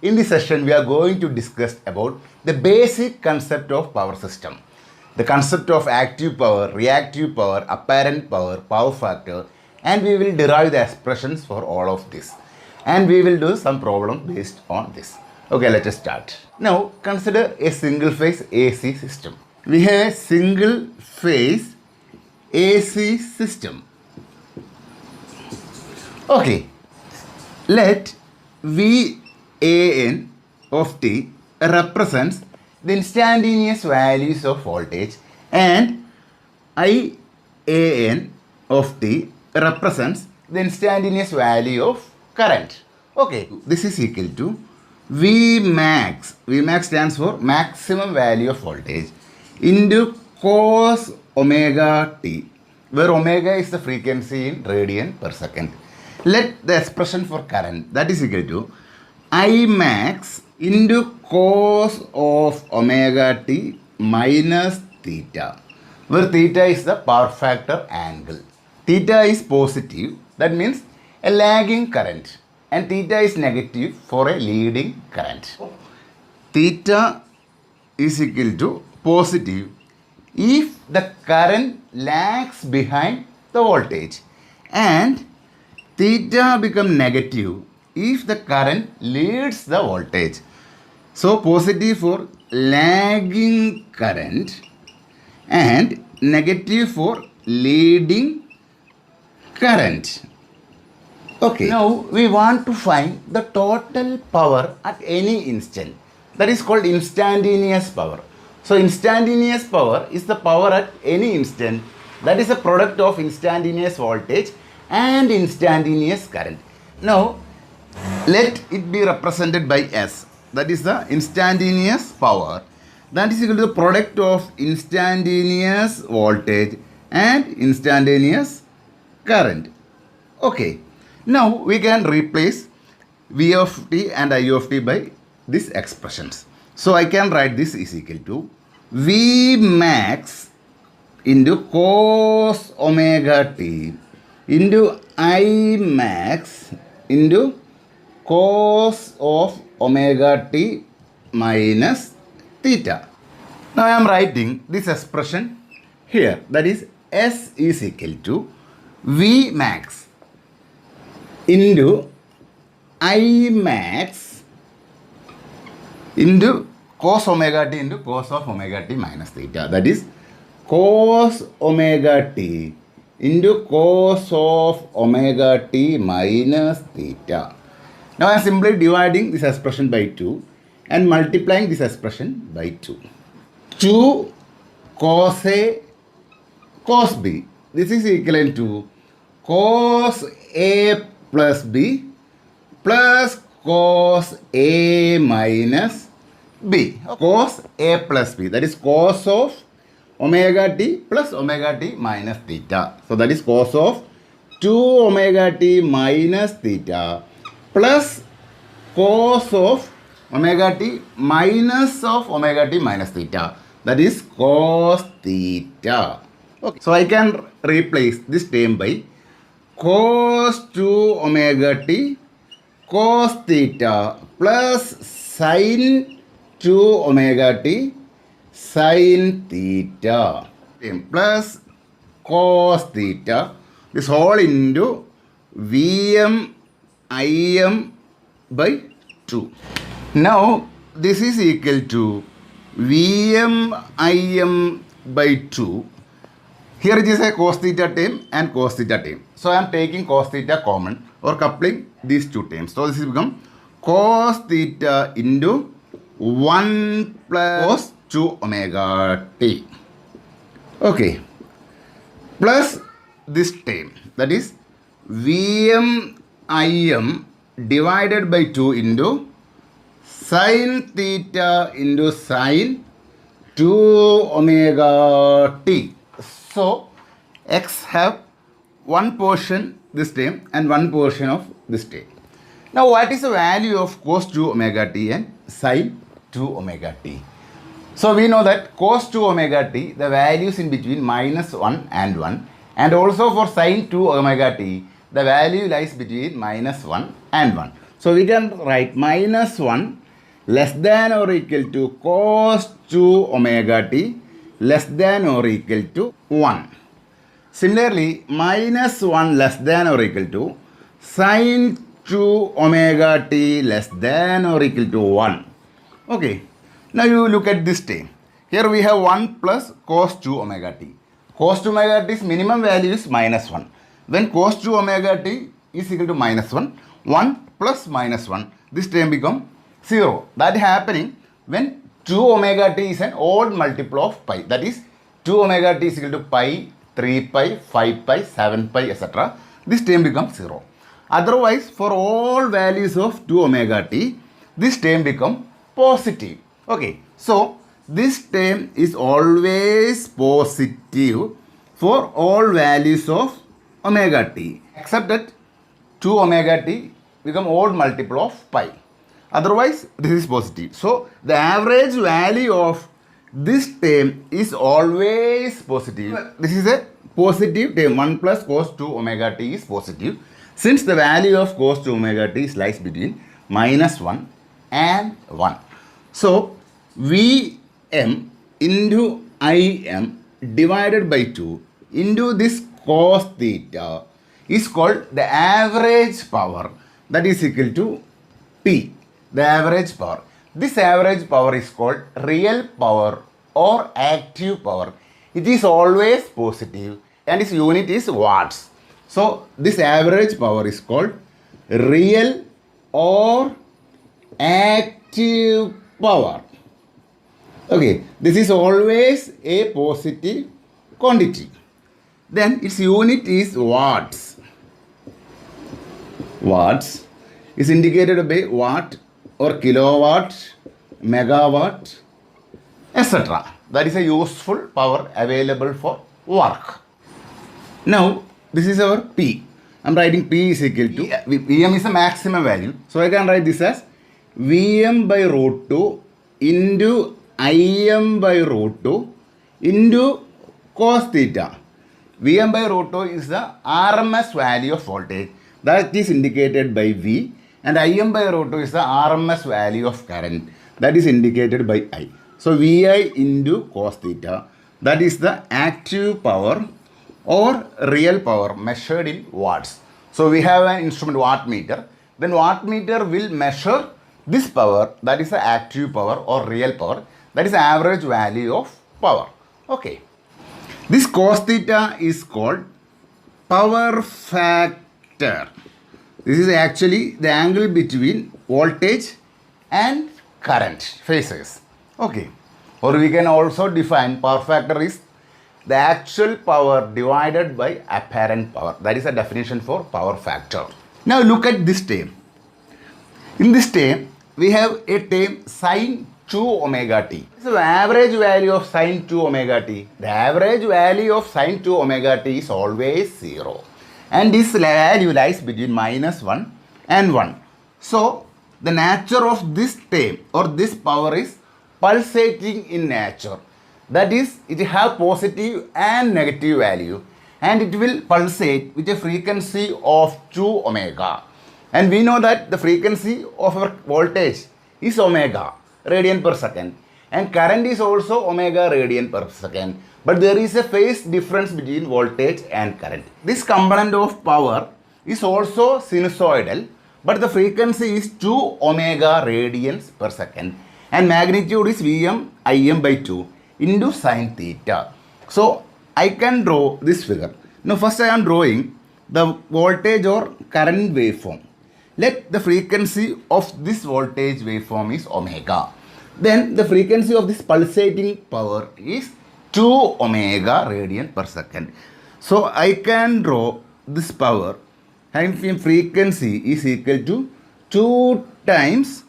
In this session, we are going to discuss about the basic concept of power system. The concept of active power, reactive power, apparent power, power factor, and we will derive the expressions for all of this. And we will do some problem based on this. Okay, let us start. Now, consider a single phase AC system. We have a single phase AC system. Okay, let VAN of T represents the instantaneous values of voltage and IAN of T represents the instantaneous value of current. Okay, this is equal to Vmax. Vmax stands for maximum value of voltage into cos omega T, where omega is the frequency in radian per second. Let the expression for current, that is equal to Imax into cos of omega T minus theta, where theta is the power factor angle. Theta is positive, that means a lagging current, and theta is negative for a leading current. Theta is equal to positive if the current lags behind the voltage, and theta become negative if the current leads the voltage. So positive for lagging current and negative for leading current. Okay. Now we want to find the total power at any instant. That is called instantaneous power. So instantaneous power is the power at any instant. That is a product of instantaneous voltage and instantaneous current. Now let it be represented by S. That is the instantaneous power. That is equal to the product of instantaneous voltage and instantaneous current. Okay. Now we can replace V of t and I of t by these expressions. So I can write this is equal to V max into cos omega t into I max into cos of omega t minus theta. Now I am writing this expression here, that is S is equal to V max into I max into cos omega t into cos of omega t minus theta, that is cos omega t into cos of omega t minus theta. Now I am simply dividing this expression by 2 and multiplying this expression by 2. 2 cos A cos B. This is equivalent to cos A plus B plus cos A minus B. Cos A plus B, that is cos of omega t plus omega t minus theta. So that is cos of 2 omega t minus theta plus cos of omega t minus of omega t minus theta, that is cos theta. Okay. So I can replace this term by cos 2 omega t cos theta plus sin 2 omega t sin theta plus cos theta, this whole into Vm Im by 2. Now this is equal to Vm Im by 2. Here it is a cos theta term and cos theta term. So I am taking cos theta common or coupling these two terms. So this will become cos theta into 1 plus cos 2 omega t. Okay. Plus this term, that is Vm Im divided by 2 into sin theta into sin 2 omega t. So x have one portion this term and one portion of this term. Now what is the value of cos 2 omega t and sin 2 omega t? So we know that cos 2 omega t, the values in between minus 1 and 1, and also for sin 2 omega t, the value lies between minus 1 and 1. So we can write minus 1 less than or equal to cos 2 omega t less than or equal to 1. Similarly, minus 1 less than or equal to sin 2 omega t less than or equal to 1. Okay, now you look at this term. Here we have 1 plus cos 2 omega t. Cos 2 omega t's minimum value is minus 1. When cos 2 omega t is equal to minus 1, 1 plus minus 1, this term becomes 0. That happening when 2 omega t is an odd multiple of pi. That is 2 omega t is equal to pi, 3 pi, 5 pi, 7 pi, etc. This term becomes 0. Otherwise, for all values of 2 omega t, this term becomes positive. Okay, so this term is always positive for all values of omega t, except that 2 omega t become odd multiple of pi. Otherwise, this is positive. So, the average value of this term is always positive. This is a positive term. 1 plus cos 2 omega t is positive. Since the value of cos 2 omega t lies between minus 1 and 1. So, Vm into Im divided by 2 into this cos theta is called the average power, that is equal to P, the average power. This average power is called real power or active power. It is always positive and its unit is watts. So this average power is called real or active power. Okay, this is always a positive quantity. Then its unit is watts. Watts is indicated by watt or kilowatt, megawatt, etc. That is a useful power available for work. Now, this is our P. I am writing P is equal to, Vm is a maximum value. So I can write this as Vm by root 2 into Im by root 2 into cos theta. Vm by root 2 is the RMS value of voltage. That is indicated by V. And Im by root 2 is the RMS value of current. That is indicated by I. So Vi into cos theta. That is the active power or real power measured in watts. So we have an instrument wattmeter. Then wattmeter will measure this power, that is the active power or real power. That is the average value of power. Okay. This cos theta is called power factor. This is actually the angle between voltage and current phases. Okay. Or we can also define power factor is the actual power divided by apparent power. That is a definition for power factor. Now look at this term. In this term, we have a term sin 2 omega t. So the average value of sin 2 omega t. The average value of sin 2 omega t is always 0. And this value lies between minus 1 and 1. So the nature of this term or this power is pulsating in nature. That is, it have positive and negative value and it will pulsate with a frequency of 2 omega. And we know that the frequency of our voltage is omega radian per second and current is also omega radian per second. But there is a phase difference between voltage and current. This component of power is also sinusoidal, but the frequency is 2 omega radians per second and magnitude is Vm Im by 2 into sin theta. So I can draw this figure. Now first I am drawing the voltage or current waveform. Let the frequency of this voltage waveform is omega. Then the frequency of this pulsating power is 2 omega radian per second. So I can draw this power and frequency is equal to 2 times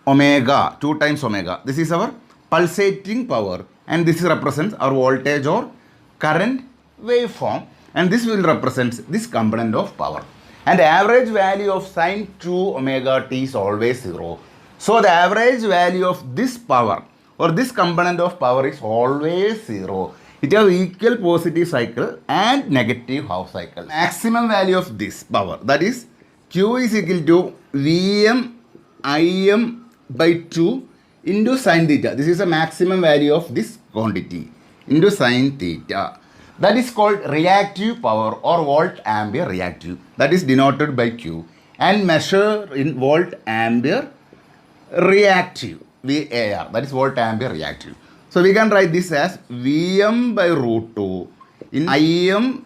omega. 2 times omega. This is our pulsating power and this represents our voltage or current waveform and this will represent this component of power. And the average value of sin 2 omega t is always 0. So the average value of this power or this component of power is always 0. It has equal positive cycle and negative half cycle. Maximum value of this power, that is Q is equal to Vm Im by 2 into sine theta. This is the maximum value of this quantity into sine theta. That is called reactive power or volt ampere reactive. That is denoted by Q and measure in volt ampere reactive. VAR. That is volt ampere reactive. So we can write this as Vm by root 2 in Im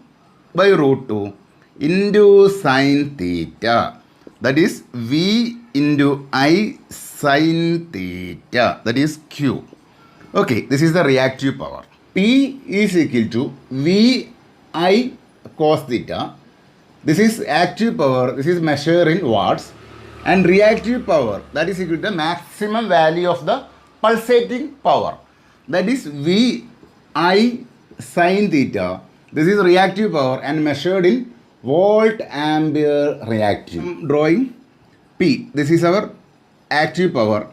by root 2 into sine theta. That is V into I sine theta. That is Q. Okay, this is the reactive power. P is equal to V I cos theta. This is active power. This is measured in watts. And reactive power, that is equal to the maximum value of the pulsating power. That is V I sine theta. This is reactive power and measured in volt ampere reactive. Drawing P. This is our active power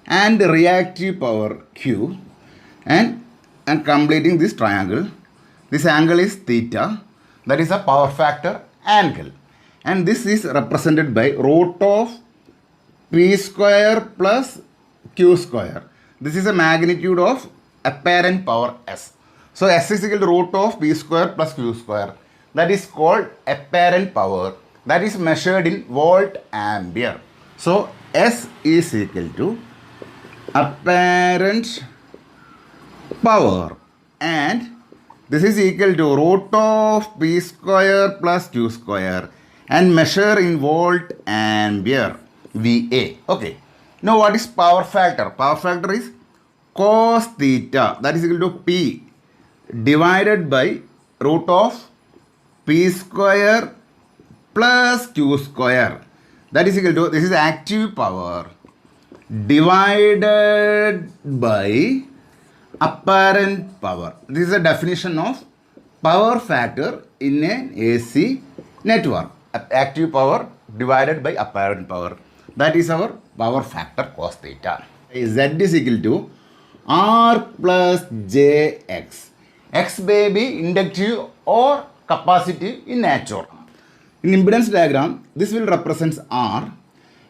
and reactive power Q. And completing this triangle. This angle is theta. That is a power factor angle. And this is represented by root of P square plus Q square. This is a magnitude of apparent power S. So S is equal to root of P square plus Q square. That is called apparent power. That is measured in volt ampere. So S is equal to apparent power and this is equal to root of P square plus Q square and measure in volt ampere VA. Okay. Now what is power factor? Power factor is cos theta, that is equal to P divided by root of P square plus Q square. That is equal to, this is active power divided by apparent power. This is a definition of power factor in an AC network. Active power divided by apparent power. That is our power factor cos theta. Z is equal to R plus JX. X may be inductive or capacitive in nature. In impedance diagram, this will represent R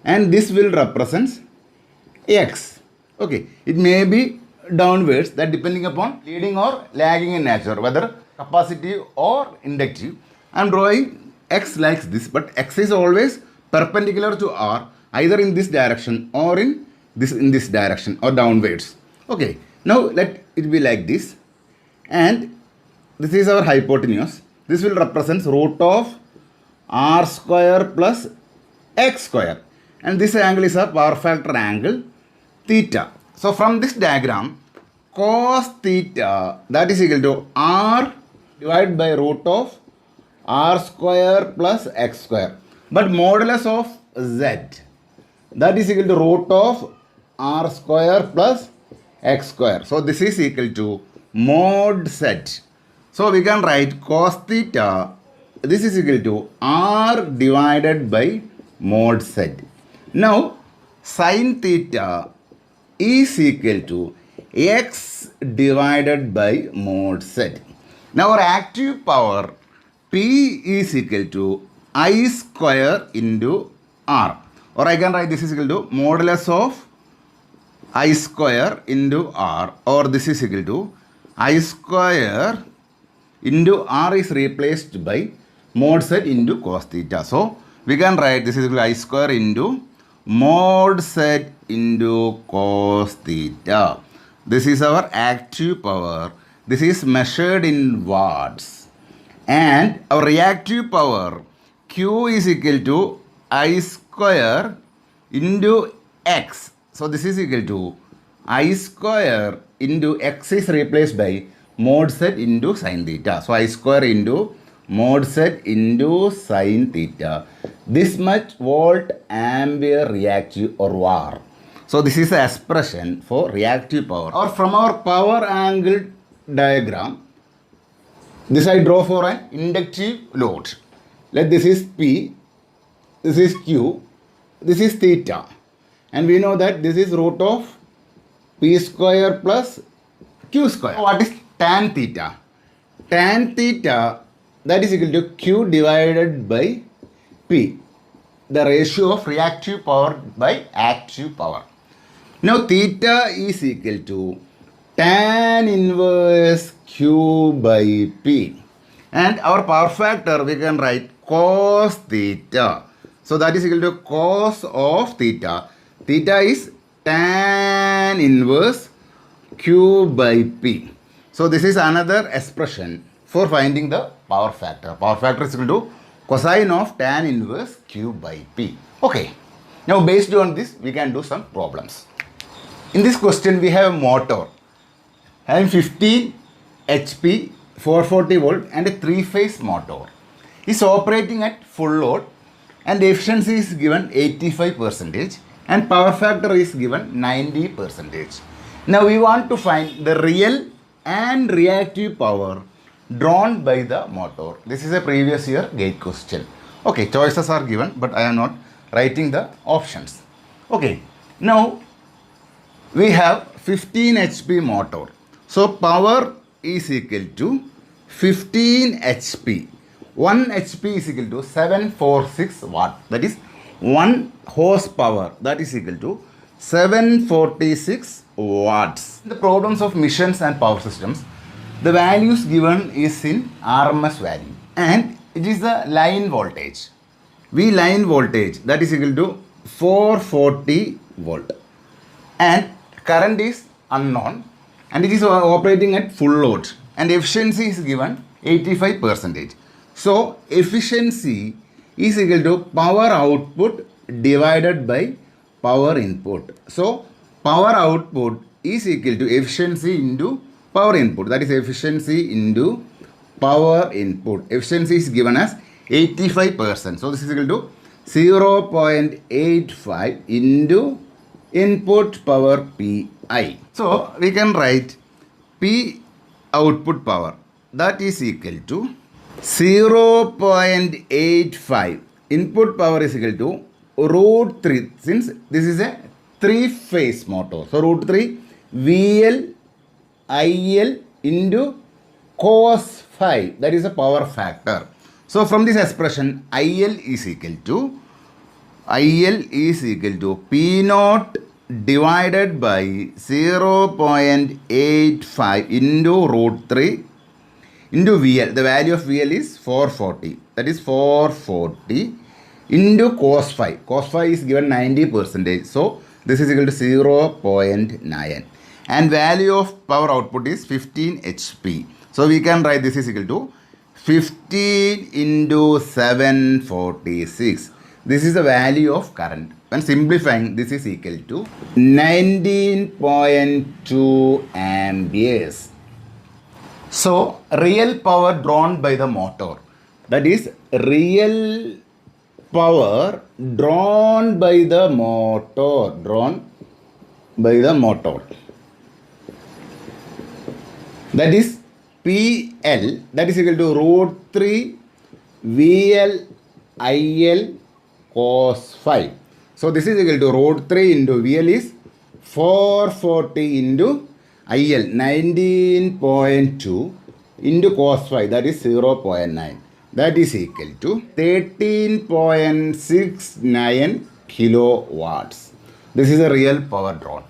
and this will represent X. Okay, it may be downwards, that depending upon leading or lagging in nature, whether capacitive or inductive. I am drawing X like this, but X is always perpendicular to R, either in this direction or in this direction or downwards. Okay, now let it be like this, and this is our hypotenuse. This will represent root of R square plus X square, and this angle is a power factor angle theta. So from this diagram, cos theta, that is equal to R divided by root of R square plus X square. But modulus of Z, that is equal to root of R square plus X square. So this is equal to mod Z. So we can write cos theta, this is equal to R divided by mod Z. Now sin theta is equal to X divided by mod Z. Now our active power P is equal to I square into R. Or I can write this is equal to modulus of I square into R, or this is equal to I square into R is replaced by mod Z into cos theta. So we can write this is equal to I square into mod Z into cos theta. This is our active power. This is measured in watts. And our reactive power Q is equal to I square into X. So this is equal to I square into X is replaced by mod Z into sin theta. So I square into mod Z into sin theta. This much volt ampere reactive or VAR. So this is the expression for reactive power. Or from our power angle diagram, this I draw for an inductive load. Let this is P, this is Q, this is theta. And we know that this is root of P square plus Q square. What is tan theta? Tan theta, that is equal to Q divided by P. the ratio of reactive power by active power. Now theta is equal to tan inverse Q by P. And our power factor we can write cos theta. So that is equal to cos of theta. Theta is tan inverse Q by P. So this is another expression for finding the power factor. Power factor is equal to cosine of tan inverse Q by P. Okay. Now based on this we can do some problems. In this question we have a motor having 15 HP, 440 volt and a 3-phase motor. Is operating at full load and the efficiency is given 85% and power factor is given 90%. Now we want to find the real and reactive power drawn by the motor. This is a previous year gate question. Okay, choices are given but I am not writing the options. Okay, now we have 15 HP motor. So power is equal to 15 HP. 1 HP is equal to 746 watt. That is 1 horsepower. That is equal to 746 watts. In the problems of missions and power systems, the values given is in RMS value and it is the line voltage. V line voltage that is equal to 440 volt and current is unknown and it is operating at full load and efficiency is given 85%. So efficiency is equal to power output divided by power input. So power output is equal to efficiency into power input. That is efficiency into power input. Efficiency is given as 85%. So this is equal to 0.85 into input power Pi. So we can write P output power that is equal to 0.85. Input power is equal to root 3 since this is a 3-phase motor. So root 3 VL IL into cos phi, that is a power factor. So from this expression IL is equal to P naught divided by 0.85 into root 3 into VL. The value of VL is 440. That is 440 into cos phi. Cos phi is given 90%. So this is equal to 0.9. And value of power output is 15 HP. So we can write this is equal to 15 into 746. This is the value of current. When simplifying, this is equal to 19.2 amperes. So real power drawn by the motor. That is real power drawn by the motor. That is PL, that is equal to root 3 VL IL cos phi. So this is equal to root 3 into VL is 440 into IL 19.2 into cos phi, that is 0.9. That is equal to 13.69 kilowatts. This is a real power drawn.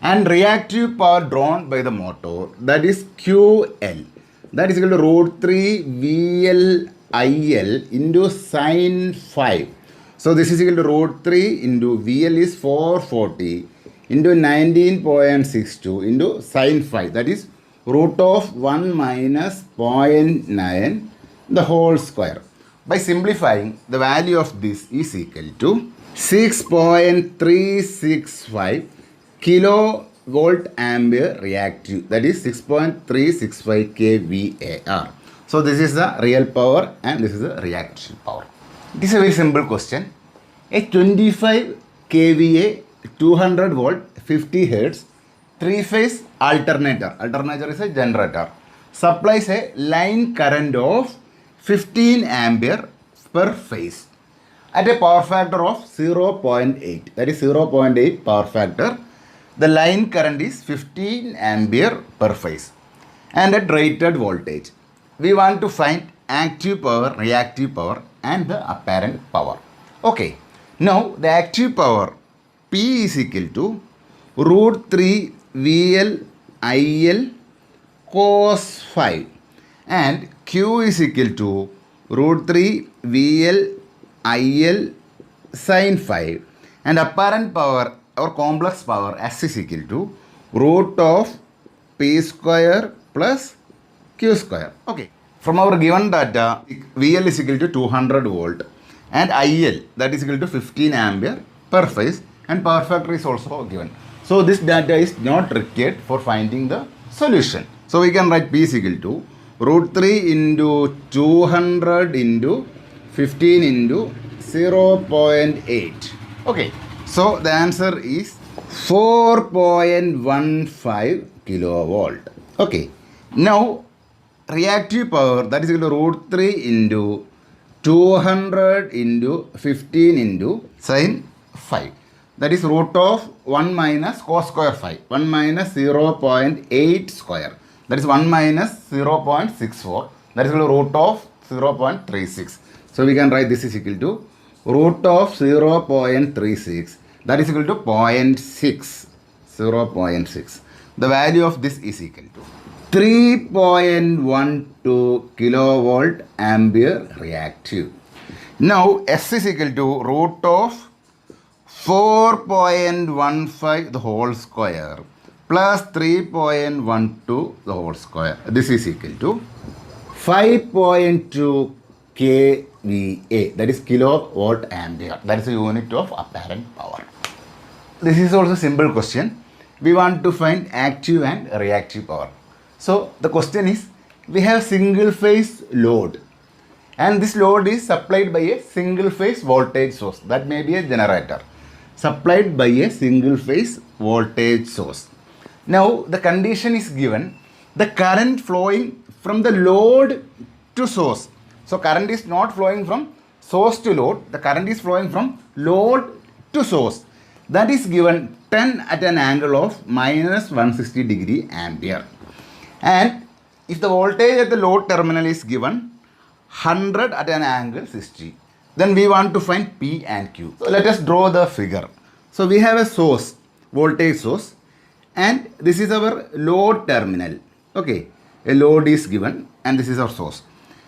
And reactive power drawn by the motor, that is QL. That is equal to root 3 VL IL into sin phi. So this is equal to root 3 into VL is 440 into 19.62 into sin phi. That is root of 1 minus 0.9 the whole square. By simplifying, the value of this is equal to 6.365 kilovolt ampere reactive. That is 6.365 kVAR. So this is the real power and this is the reactive power. It is a very simple question. A 25 kVA 200 volt 50 hertz 3-phase alternator. Alternator is a generator. Supplies a line current of 15 ampere per phase at a power factor of 0.8. That is 0.8 power factor. The line current is 15 ampere per phase and at rated voltage. We want to find active power, reactive power and the apparent power. Okay. Now the active power P is equal to root 3 VL IL cos 5 and Q is equal to root 3 VL IL sin 5 and apparent power or complex power S is equal to root of P square plus Q square. Okay. From our given data, VL is equal to 200 volt and IL that is equal to 15 ampere per phase and power factor is also given. So this data is not required for finding the solution. So we can write P is equal to root 3 into 200 into 15 into 0.8. Okay. So the answer is 4.15 kilovolt. Okay. Now reactive power that is equal to root 3 into 200 into 15 into sin 5. That is root of 1 minus cos square 5. 1 minus 0.8 square. That is 1 minus 0.64. That is equal to root of 0.36. So we can write this is equal to root of 0.36. That is equal to 0.6. 0.6. The value of this is equal to 3.12 kilovolt ampere reactive. Now S is equal to root of 4.15 the whole square plus 3.12 the whole square. This is equal to 5.2 kVA, that is kilovolt ampere. That is the unit of apparent power. This is also a simple question. We want to find active and reactive power. So the question is, we have single phase load and this load is supplied by a single phase voltage source. That may be a generator supplied by a single phase voltage source. Now the condition is given, the current flowing from the load to source. So current is not flowing from source to load, the current is flowing from load to source. That is given 10 at an angle of minus 160 degree ampere. And if the voltage at the load terminal is given 100 at an angle 60, then we want to find P and Q. So let us draw the figure. So we have a source, voltage source, and this is our load terminal. Okay, a load is given and this is our source.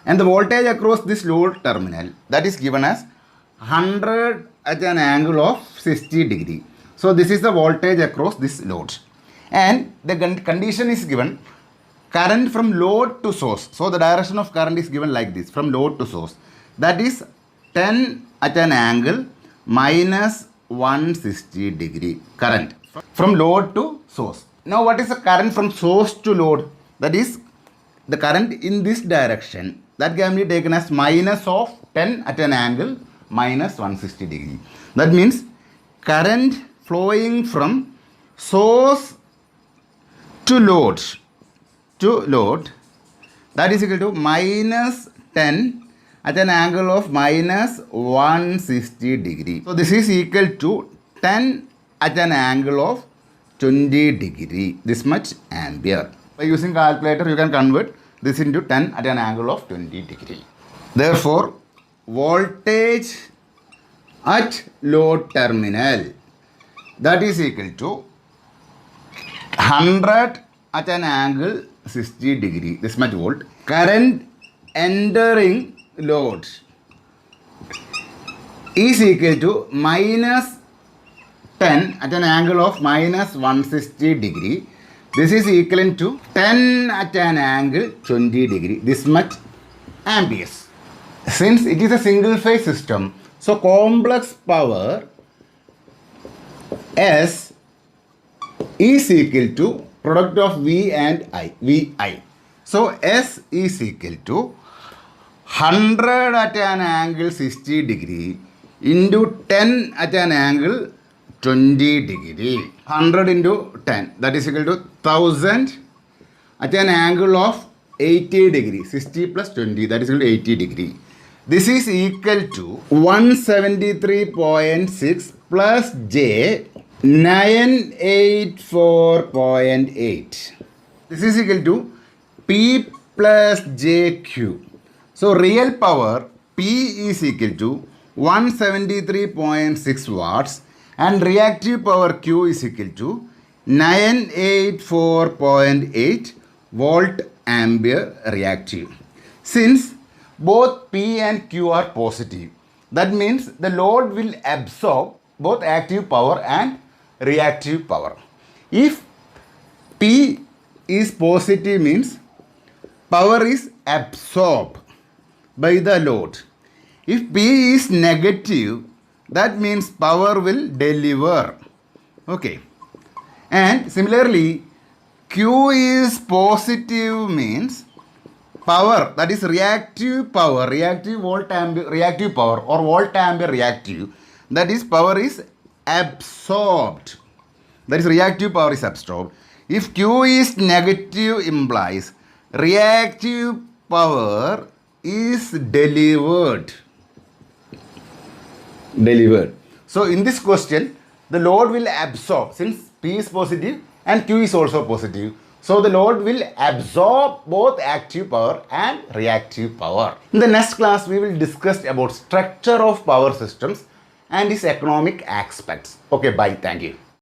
And the voltage across this load terminal that is given as 100 at an angle of 60 degree. So this is the voltage across this load. And the condition is given, current from load to source. So the direction of current is given like this, from load to source. That is 10 at an angle minus 160 degree current from load to source. Now what is the current from source to load? That is the current in this direction. That can be taken as minus of 10 at an angle minus 160 degree. That means current flowing from source to load that is equal to minus 10 at an angle of minus 160 degree. So this is equal to 10 at an angle of 20 degree. This much ampere. By using calculator you can convert this into 10 at an angle of 20 degree. Therefore voltage at load terminal that is equal to 100 at an angle 60 degree, this much volt. Current entering load is equal to minus 10 at an angle of minus 160 degree. This is equivalent to 10 at an angle 20 degree, this much amperes. Since it is a single phase system, so complex power S is equal to product of V and I, VI. So S is equal to 100 at an angle 60 degree into 10 at an angle 20 degree. 100 into 10, that is equal to 1000 at an angle of 80 degree. 60 plus 20, that is equal to 80 degree. This is equal to 173.6 plus J 984.8. This is equal to P plus JQ. So real power P is equal to 173.6 watts and reactive power Q is equal to 984.8 volt ampere reactive. Since both P and Q are positive, that means the load will absorb both active power and reactive power. If P is positive means power is absorbed by the load. If P is negative, that means power will deliver. Okay. And similarly, Q is positive means power, that is reactive power, reactive power or volt ampere reactive, that is power is absorbed. That is reactive power is absorbed. If Q is negative implies reactive power is delivered. So in this question, the load will absorb, since P is positive and Q is also positive. So the load will absorb both active power and reactive power. In the next class, we will discuss about structure of power systems and its economic aspects. Okay, bye. Thank you.